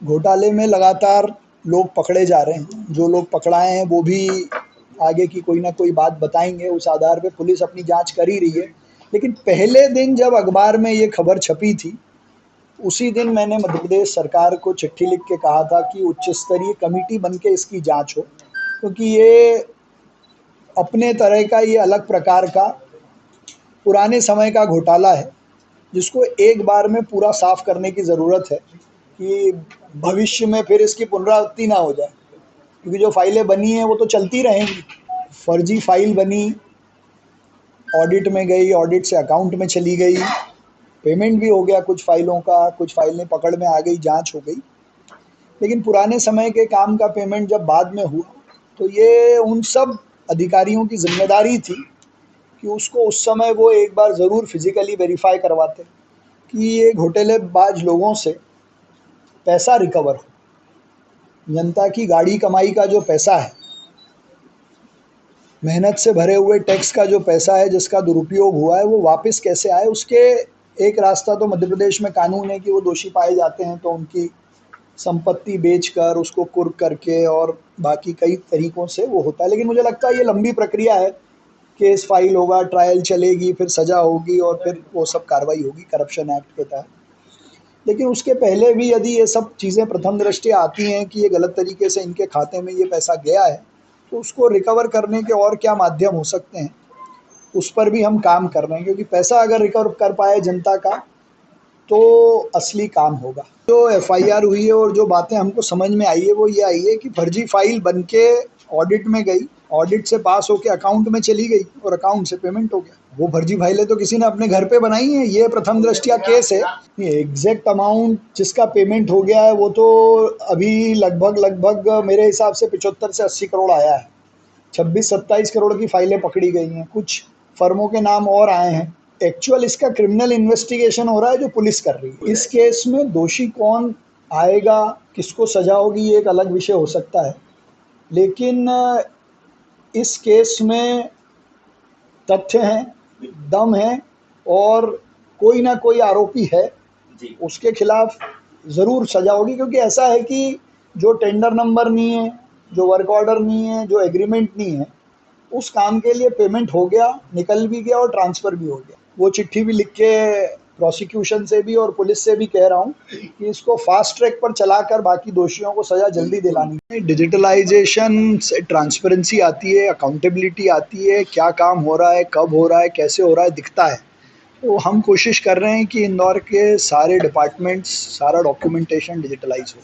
घोटाले में लगातार लोग पकड़े जा रहे हैं। जो लोग पकड़ाए हैं वो भी आगे की कोई ना कोई बात बताएंगे, उस आधार पे पुलिस अपनी जांच कर ही रही है। लेकिन पहले दिन जब अखबार में ये खबर छपी थी, उसी दिन मैंने मध्य प्रदेश सरकार को चिट्ठी लिख के कहा था कि उच्च स्तरीय कमेटी बन के इसकी जांच हो, क्योंकि ये अपने तरह का, ये अलग प्रकार का पुराने समय का घोटाला है, जिसको एक बार में पूरा साफ करने की ज़रूरत है कि भविष्य में फिर इसकी पुनरावृत्ति ना हो जाए। क्योंकि जो फाइलें बनी हैं वो तो चलती रहेंगी। फर्जी फाइल बनी, ऑडिट में गई, ऑडिट से अकाउंट में चली गई, पेमेंट भी हो गया कुछ फाइलों का, कुछ फाइलें पकड़ में आ गई, जांच हो गई। लेकिन पुराने समय के काम का पेमेंट जब बाद में हुआ, तो ये उन सब अधिकारियों की जिम्मेदारी थी कि उसको उस समय वो एक बार ज़रूर फिज़िकली वेरीफाई करवाते कि ये घोटालेबाज लोगों से पैसा रिकवर हो। जनता की गाड़ी कमाई का जो पैसा है, मेहनत से भरे हुए टैक्स का जो पैसा है जिसका दुरुपयोग हुआ है, वो वापस कैसे आए, उसके एक रास्ता तो मध्य प्रदेश में कानून है कि वो दोषी पाए जाते हैं तो उनकी संपत्ति बेचकर, उसको कुर्क करके और बाकी कई तरीक़ों से वो होता है। लेकिन मुझे लगता है ये लंबी प्रक्रिया है। केस फाइल होगा, ट्रायल चलेगी, फिर सज़ा होगी और फिर वो सब कार्रवाई होगी करप्शन एक्ट के तहत। लेकिन उसके पहले भी यदि ये सब चीज़ें प्रथम दृष्टया आती हैं कि ये गलत तरीके से इनके खाते में ये पैसा गया है, तो उसको रिकवर करने के और क्या माध्यम हो सकते हैं, उस पर भी हम काम कर रहे हैं। क्योंकि पैसा अगर रिकवर कर पाए जनता का, तो असली काम होगा। जो एफआईआर हुई है और जो बातें हमको समझ में आई है वो ये आई है कि फर्जी फाइल बन के ऑडिट में गई, ऑडिट से पास होके अकाउंट में चली गई और अकाउंट से पेमेंट हो गया। वो फर्जी फाइलें तो किसी ने अपने घर पे बनाई हैं, ये प्रथम दृष्टया केस है। ये एग्जैक्ट अमाउंट जिसका पेमेंट हो गया है वो तो अभी लगभग मेरे हिसाब से 75 से 80 करोड़ आया है। 26-27 करोड़ की फाइलें पकड़ी गई हैं, कुछ फर्मों के नाम और आए हैं। एक्चुअल इसका क्रिमिनल इन्वेस्टिगेशन हो रहा है जो पुलिस कर रही है। इस केस में दोषी कौन आएगा, किसको सजा होगी, ये एक अलग विषय हो सकता है। लेकिन इस केस में तथ्य हैं, दम है और कोई ना कोई आरोपी है, उसके खिलाफ ज़रूर सजा होगी। क्योंकि ऐसा है कि जो टेंडर नंबर नहीं है, जो वर्क ऑर्डर नहीं है, जो एग्रीमेंट नहीं है, उस काम के लिए पेमेंट हो गया, निकल भी गया और ट्रांसफ़र भी हो गया। वो चिट्ठी भी लिख के प्रोसिक्यूशन से भी और पुलिस से भी कह रहा हूँ कि इसको फास्ट ट्रैक पर चलाकर बाकी दोषियों को सज़ा जल्दी दिलानी है। डिजिटलाइजेशन से ट्रांसपेरेंसी आती है, अकाउंटेबिलिटी आती है, क्या काम हो रहा है, कब हो रहा है, कैसे हो रहा है, दिखता है। तो हम कोशिश कर रहे हैं कि इंदौर के सारे डिपार्टमेंट्स, सारा डॉक्यूमेंटेशन डिजिटलाइज हो।